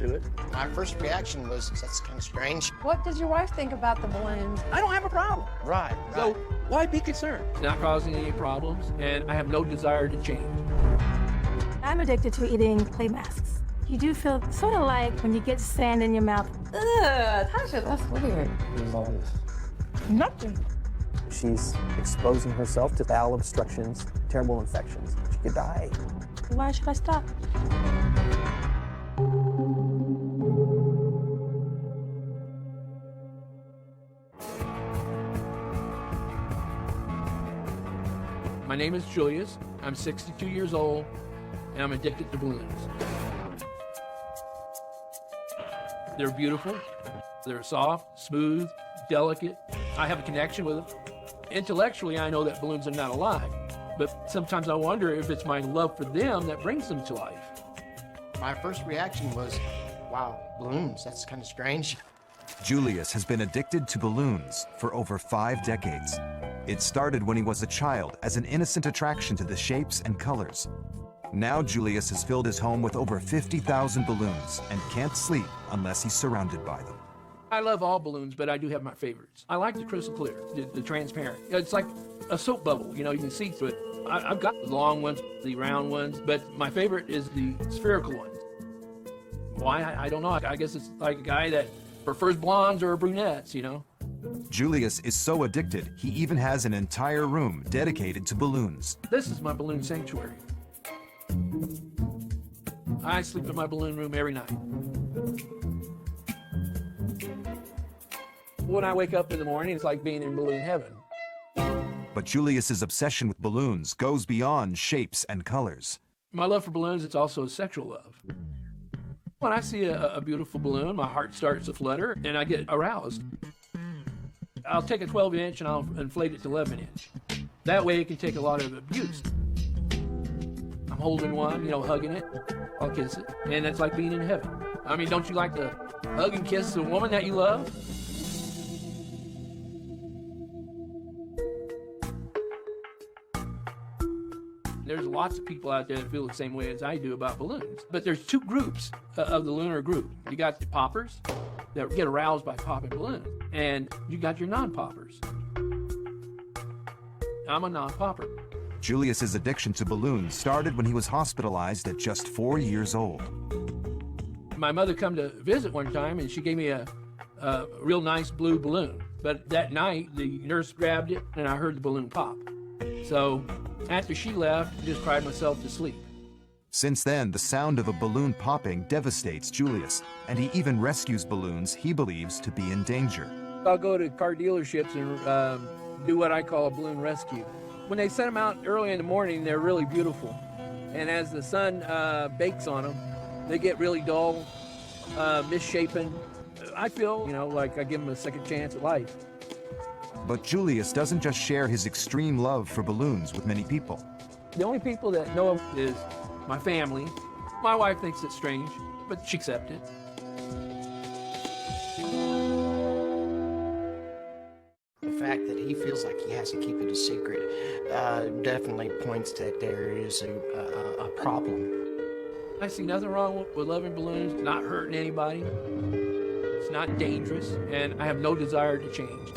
to it. My first reaction was, that's kind of strange. What does your wife think about the balloons? I don't have a problem. Right. So why be concerned? It's not causing any problems, and I have no desire to change. I'm addicted to eating clay masks. You do feel sort of like when you get sand in your mouth. Ugh, Tasha, that's weird. What is all this? Nothing. She's exposing herself to bowel obstructions, terrible infections. She could die. Why should I stop? My name is Julius. I'm 62 years old, and I'm addicted to balloons. They're beautiful. They're soft, smooth, delicate. I have a connection with them. Intellectually, I know that balloons are not alive, but sometimes I wonder if it's my love for them that brings them to life. My first reaction was, wow, balloons, that's kind of strange. Julius has been addicted to balloons for over 5 decades. It started when he was a child as an innocent attraction to the shapes and colors. Now Julius has filled his home with over 50,000 balloons and can't sleep unless he's surrounded by them. I love all balloons, but I do have my favorites. I like the crystal clear, the transparent. It's like a soap bubble, you know, you can see through it. I've got the long ones, the round ones, but my favorite is the spherical ones. Why? I don't know. I guess it's like a guy that prefers blondes or brunettes, you know? Julius is so addicted, he even has an entire room dedicated to balloons. This is my balloon sanctuary. I sleep in my balloon room every night. When I wake up in the morning, it's like being in balloon heaven. But Julius's obsession with balloons goes beyond shapes and colors. My love for balloons, it's also a sexual love. When I see a beautiful balloon, my heart starts to flutter and I get aroused. I'll take a 12-inch and I'll inflate it to 11-inch. That way it can take a lot of abuse. I'm holding one, you know, hugging it, I'll kiss it, and it's like being in heaven. I mean, don't you like to hug and kiss a woman that you love? There's lots of people out there that feel the same way as I do about balloons. But there's 2 groups of the lunar group. You got the poppers that get aroused by popping balloons, and you got your non-poppers. I'm a non-popper. Julius's addiction to balloons started when he was hospitalized at just 4 years old. My mother come to visit one time, and she gave me a real nice blue balloon. But that night, the nurse grabbed it, and I heard the balloon pop. So after she left, I just cried myself to sleep. Since then, the sound of a balloon popping devastates Julius, and he even rescues balloons he believes to be in danger. I'll go to car dealerships and do what I call a balloon rescue. When they set them out early in the morning, they're really beautiful. And as the sun bakes on them, they get really dull, misshapen. I feel, you know, like I give them a second chance at life. But Julius doesn't just share his extreme love for balloons with many people. The only people that know him is my family. My wife thinks it's strange, but she accepts it. The fact that he feels like he has to keep it a secret definitely points that there is a problem. I see nothing wrong with loving balloons, not hurting anybody. It's not dangerous, and I have no desire to change.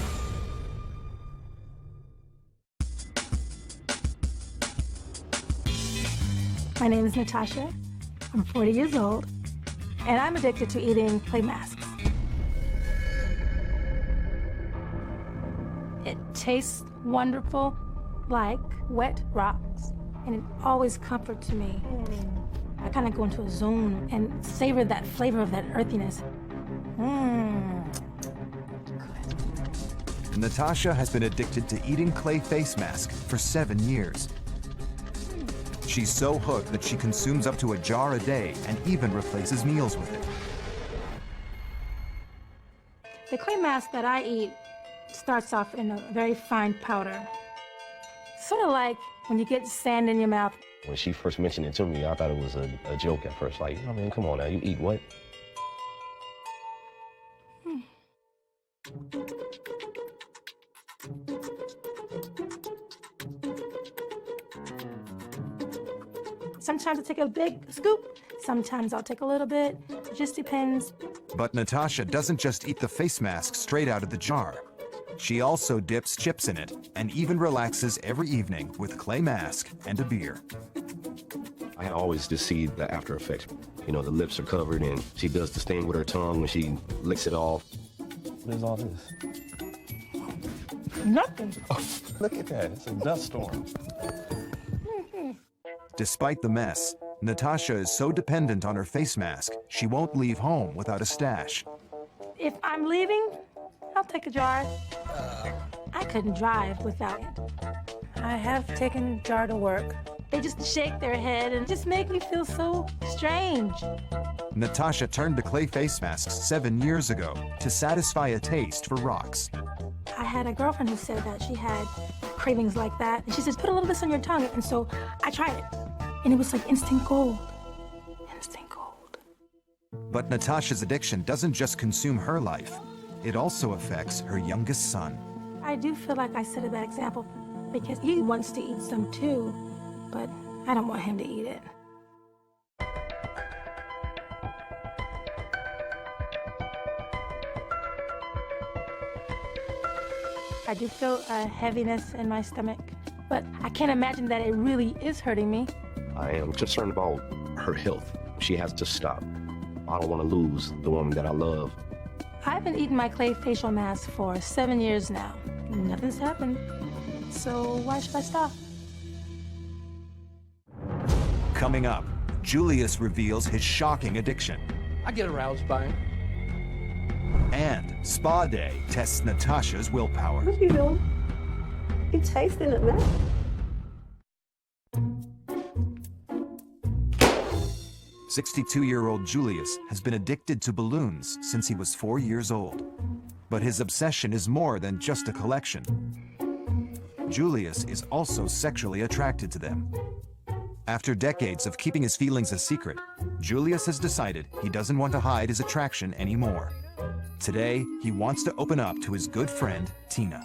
My name is Natasha. I'm 40 years old, and I'm addicted to eating clay masks. It tastes wonderful, like wet rocks, and it always comforts me. I kind of go into a zone and savor that flavor of that earthiness. Natasha has been addicted to eating clay face mask for 7 years. She's so hooked that she consumes up to a jar a day and even replaces meals with it. The clay mask that I eat starts off in a very fine powder. Sort of like when you get sand in your mouth. When she first mentioned it to me, I thought it was a joke at first. Like, I mean, come on now, you eat what? Sometimes I take a big scoop, Sometimes I'll take a little bit. It just depends. But Natasha doesn't just eat the face mask straight out of the jar. She also dips chips in it and even relaxes every evening with clay mask and a beer. I always just see the after effects. You know, the lips are covered and she does this thing with her tongue when she licks it off. What is all this? Nothing. Oh, look at that. It's a dust storm. Despite the mess, Natasha is so dependent on her face mask, she won't leave home without a stash. If I'm leaving, I'll take a jar. I couldn't drive without it. I have taken jar to work. They just shake their head and just make me feel so strange. Natasha turned to clay face masks 7 years ago to satisfy a taste for rocks. I had a girlfriend who said that she had cravings like that. And she says, put a little of this on your tongue. And so I tried it. And it was like instant gold. Instant gold. But Natasha's addiction doesn't just consume her life. It also affects her youngest son. I do feel like I set a bad example because he wants to eat some too, but I don't want him to eat it. I do feel a heaviness in my stomach, but I can't imagine that it really is hurting me. I am concerned about her health. She has to stop. I don't want to lose the woman that I love. I've been eating my clay facial mask for 7 years now. Nothing's happened, so why should I stop? Coming up, Julius reveals his shocking addiction. I get aroused by him. And Spa Day tests Natasha's willpower. What are you doing? You tasting it, man? 62-year-old Julius has been addicted to balloons since he was 4 years old. But his obsession is more than just a collection. Julius is also sexually attracted to them. After decades of keeping his feelings a secret, Julius has decided he doesn't want to hide his attraction anymore. Today, he wants to open up to his good friend, Tina.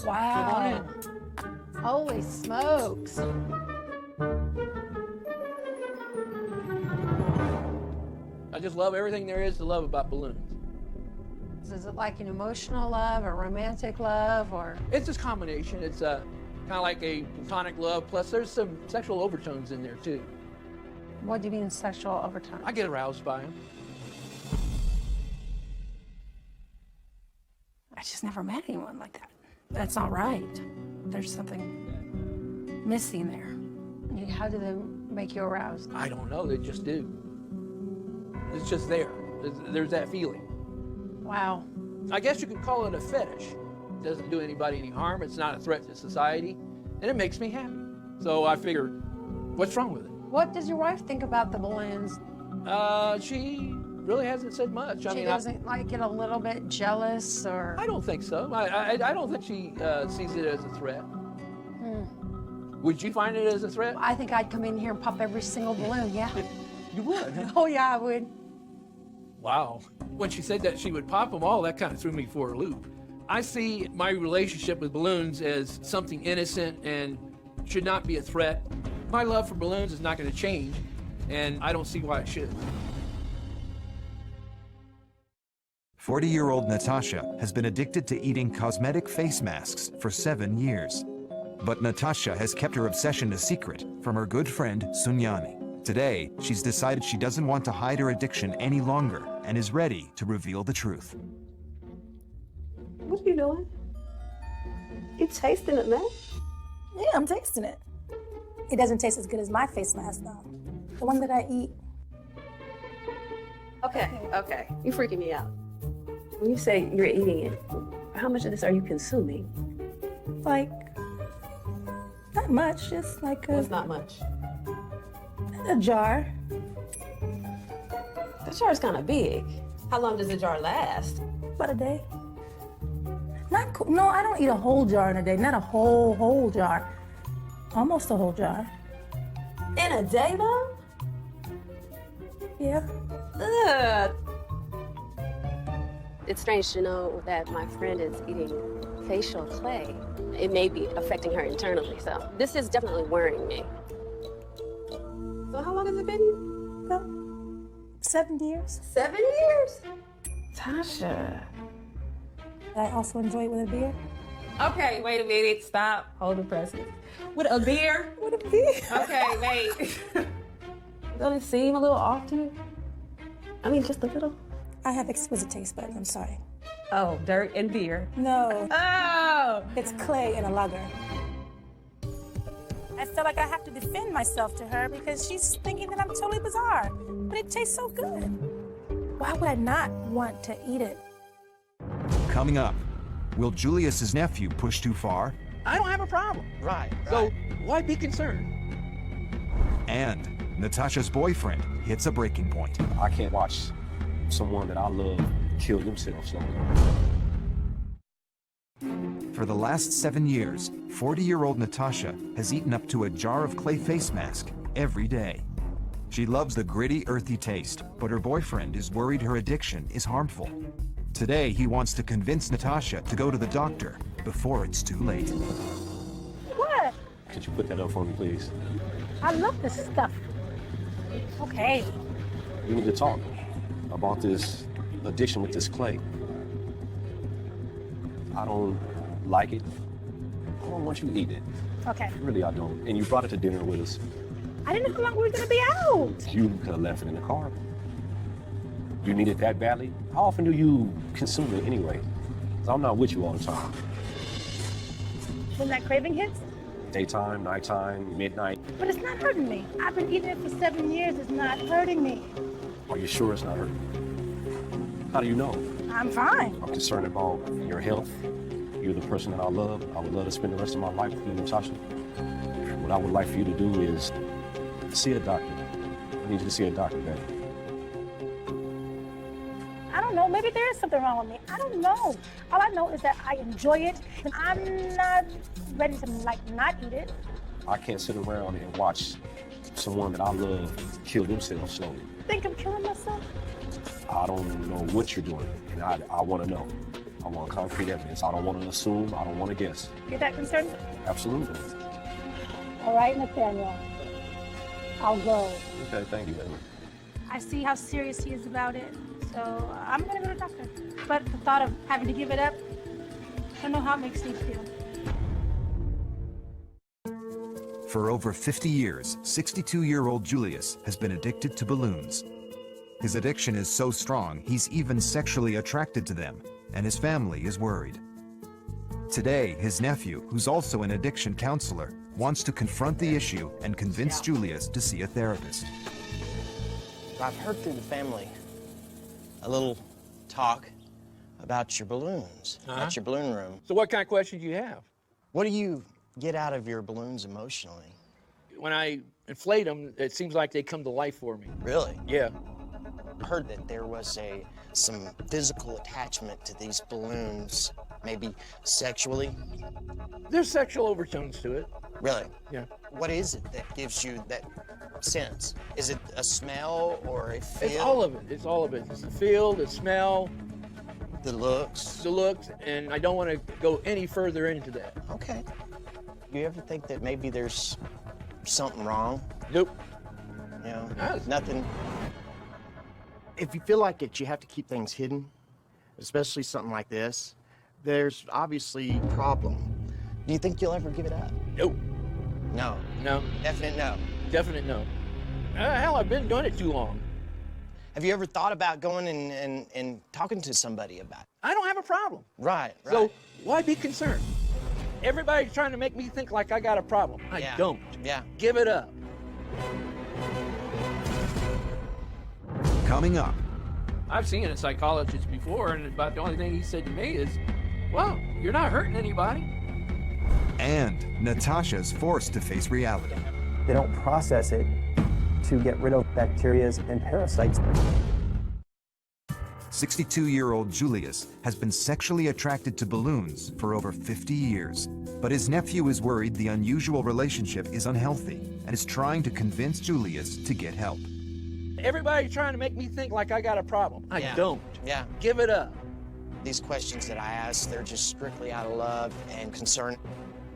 Wow. Holy smokes. I just love everything there is to love about balloons. Is it like an emotional love, a romantic love, or? It's this combination. It's kind of like a platonic love, plus there's some sexual overtones in there too. What do you mean sexual overtone? I get aroused by them. I just never met anyone like that. That's not right. There's something missing there. How do they make you aroused? I don't know, they just do. It's just there. There's that feeling. Wow. I guess you could call it a fetish. It doesn't do anybody any harm, it's not a threat to society, and it makes me happy. So I figure, what's wrong with it? What does your wife think about the balloons? She really hasn't said much. She doesn't like get a little bit jealous, or? I don't think so. I don't think she sees it as a threat. Would you find it as a threat? I think I'd come in here and pop every single balloon, yeah. You would, huh? Oh yeah, I would. Wow. When she said that she would pop them all, that kind of threw me for a loop. I see my relationship with balloons as something innocent and should not be a threat. My love for balloons is not going to change, and I don't see why it should. 40-year-old Natasha has been addicted to eating cosmetic face masks for 7 years. But Natasha has kept her obsession a secret from her good friend, Sunyani. Today, she's decided she doesn't want to hide her addiction any longer and is ready to reveal the truth. What are you doing? You tasting it, man? Yeah, I'm tasting it. It doesn't taste as good as my face mask, though. The one that I eat. Okay. You're freaking me out. When you say you're eating it, how much of this are you consuming? Like, not much, just like It's not much. a jar. The jar's kind of big. How long does the jar last? About a day. No, I don't eat a whole jar in a day. Not a whole jar. Almost a whole jar. In a day, though? Yeah. Ugh. It's strange to know that my friend is eating facial clay, it may be affecting her internally. So this is definitely worrying me. So how long has it been? About 7 years. 7 years? Tasha. I also enjoy it with a beer. Okay, wait a minute. Stop. Hold the presses. With a beer? With a beer. Okay, wait. Doesn't it seem a little off to you? I mean, just a little. I have exquisite taste buds, I'm sorry. Oh, dirt and beer. No, Oh! it's clay and a lager. I feel like I have to defend myself to her because she's thinking that I'm totally bizarre. But it tastes so good. Why would I not want to eat it? Coming up, will Julius's nephew push too far? I don't have a problem. Right. So why be concerned? And Natasha's boyfriend hits a breaking point. I can't watch someone that I love kill themselves slowly. For the last 7 years, 40-year-old Natasha has eaten up to a jar of clay face mask every day. She loves the gritty, earthy taste, but her boyfriend is worried her addiction is harmful. Today, he wants to convince Natasha to go to the doctor before it's too late. What? Could you put that up for me, please? I love this stuff. Okay. We need to talk about this addiction with this clay. I don't like it. I don't want you to eat it. Okay. Really, I don't. And you brought it to dinner with us. I didn't know how long we were gonna be out. You could have left it in the car. You need it that badly? How often do you consume it anyway? 'Cause I'm not with you all the time. When that craving hits, Daytime, nighttime, midnight. but it's not hurting me. I've been eating it for 7 years. It's not hurting me. Are you sure it's not hurting? How do you know? I'm fine. I'm concerned about your health. You're the person that I love. I would love to spend the rest of my life with you, Natasha. What I would like for you to do is see a doctor. I need you to see a doctor, baby. I don't know. Maybe there is something wrong with me. I don't know. All I know is that I enjoy it, and I'm not ready to not eat it. I can't sit around and watch someone that I love kill themselves slowly. Think I'm killing myself? I don't know what you're doing, and I want to know. I want concrete evidence. I don't want to assume. I don't want to guess. You're that concerned? Absolutely. All right, Nathaniel. I'll go. Okay, thank you, baby. I see how serious he is about it, so I'm gonna go to the doctor. But the thought of having to give it up, I don't know how it makes me feel. For over 50 years, 62-year-old Julius has been addicted to balloons. His addiction is so strong, he's even sexually attracted to them, and his family is worried. Today, his nephew, who's also an addiction counselor, wants to confront the issue and convince Julius to see a therapist. I've heard through the family a little talk about your balloons, about your balloon room. So what kind of questions do you have? What do you get out of your balloons emotionally? When I inflate them, it seems like they come to life for me. Really? Yeah. I heard that there was some physical attachment to these balloons, maybe sexually. There's sexual overtones to it. Really? Yeah. What is it that gives you that sense? Is it a smell or a feel? It's all of it. It's all of it. It's the feel, the smell, The looks? the looks, and I don't want to go any further into that. Okay. You ever think that maybe there's something wrong? Nope. You know, No. nothing. If you feel like you have to keep things hidden, especially something like this, there's obviously a problem. Do you think you'll ever give it up? Nope. No. No. Definite no. Definite no. Hell, I've been doing it too long. Have you ever thought about going and talking to somebody about it? I don't have a problem. Right, right. So why be concerned? Everybody's trying to make me think like I got a problem. I Yeah. don't. Yeah. Give it up. Coming up, I've seen a psychologist before, and about the only thing he said to me is, well, you're not hurting anybody. and Natasha's forced to face reality. They don't process it to get rid of bacteria and parasites. 62-year-old Julius has been sexually attracted to balloons for over 50 years. But his nephew is worried the unusual relationship is unhealthy and is trying to convince Julius to get help. Everybody's trying to make me think like I got a problem. I Yeah. don't. Yeah. Give it up. These questions that I ask, they're just strictly out of love and concern.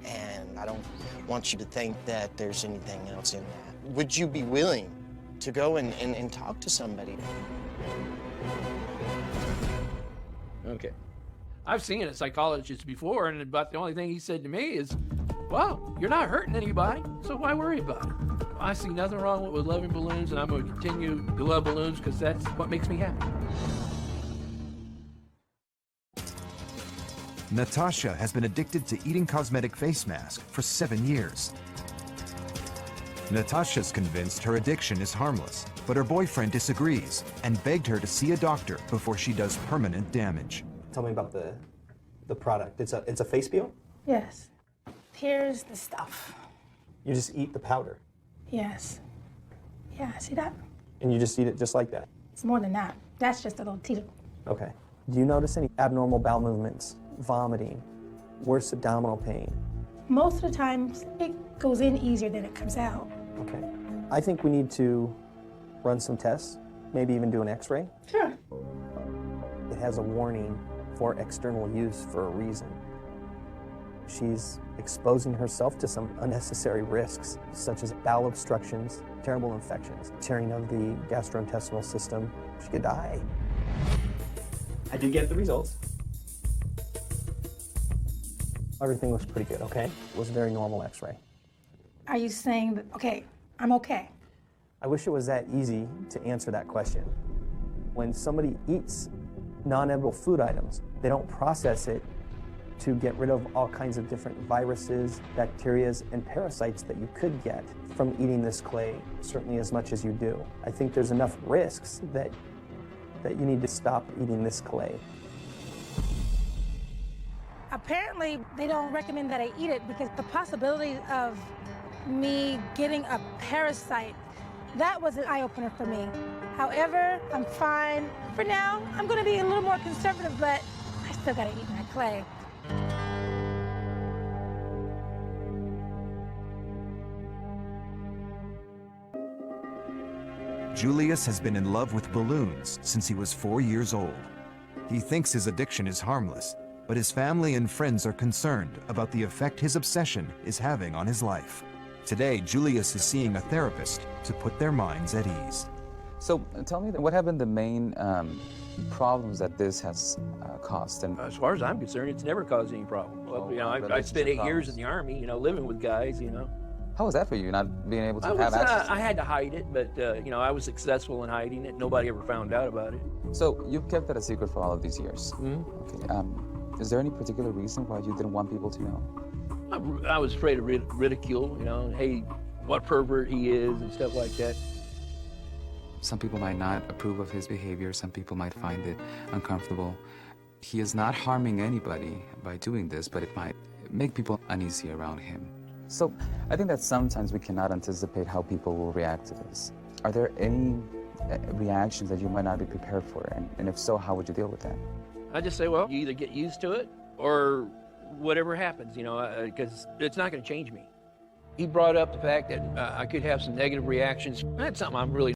and I don't want you to think that there's anything else in that. Would you be willing to go and talk to somebody? Okay. I've seen a psychologist before, and about the only thing he said to me is, well, you're not hurting anybody, so why worry about it? I see nothing wrong with loving balloons, and I'm going to continue to love balloons because that's what makes me happy. Natasha has been addicted to eating cosmetic face masks for 7 years. Natasha's convinced her addiction is harmless, but her boyfriend disagrees and begged her to see a doctor before she does permanent damage. Tell me about the product. It's a face peel? Yes. Here's the stuff. You just eat the powder, Yes. Yeah, see that? and you just eat it just like that? It's more than that. That's just a little teeter. Okay. Do you notice any abnormal bowel movements, vomiting, worse abdominal pain? Most of the times, it goes in easier than it comes out. Okay. I think we need to run some tests, maybe even do an x-ray. Sure. It has a warning for external use for a reason. She's exposing herself to some unnecessary risks, such as bowel obstructions, terrible infections, tearing of the gastrointestinal system. She could die. I did get the results. Everything looks pretty good, okay? It was a very normal x-ray. Are you saying that, okay, I'm okay? I wish it was that easy to answer that question. When somebody eats non-edible food items, they don't process it to get rid of all kinds of different viruses, bacteria, and parasites that you could get from eating this clay, certainly as much as you do. I think there's enough risks that you need to stop eating this clay. Apparently, they don't recommend that I eat it because the possibility of me getting a parasite, that was an eye-opener for me. However, I'm fine. For now, I'm gonna be a little more conservative, but I still gotta eat my clay. Julius has been in love with balloons since he was 4 years old. He thinks his addiction is harmless, but his family and friends are concerned about the effect his obsession is having on his life. Today, Julius is seeing a therapist to put their minds at ease. So tell me, what have been the main problems that this has caused? And As far as I'm concerned, it's never caused any problem. Well, you know, I spent 8 years in the Army, you know, living with guys, you know. How was that for you, not being able to have access? I had to hide it, but, you know, I was successful in hiding it. Nobody ever found out about it. So you've kept that a secret for all of these years? Mm-hmm. Okay. Is there any particular reason why you didn't want people to know? I was afraid of ridicule, you know, hey, what pervert he is and stuff like that. Some people might not approve of his behavior. Some people might find it uncomfortable. He is not harming anybody by doing this, but it might make people uneasy around him. So I think that sometimes we cannot anticipate how people will react to this. Are there any reactions that you might not be prepared for? And if so, how would you deal with that? I just say, well, you either get used to it or whatever happens, you know, because it's not going to change me. He brought up the fact that I could have some negative reactions. That's something I'm really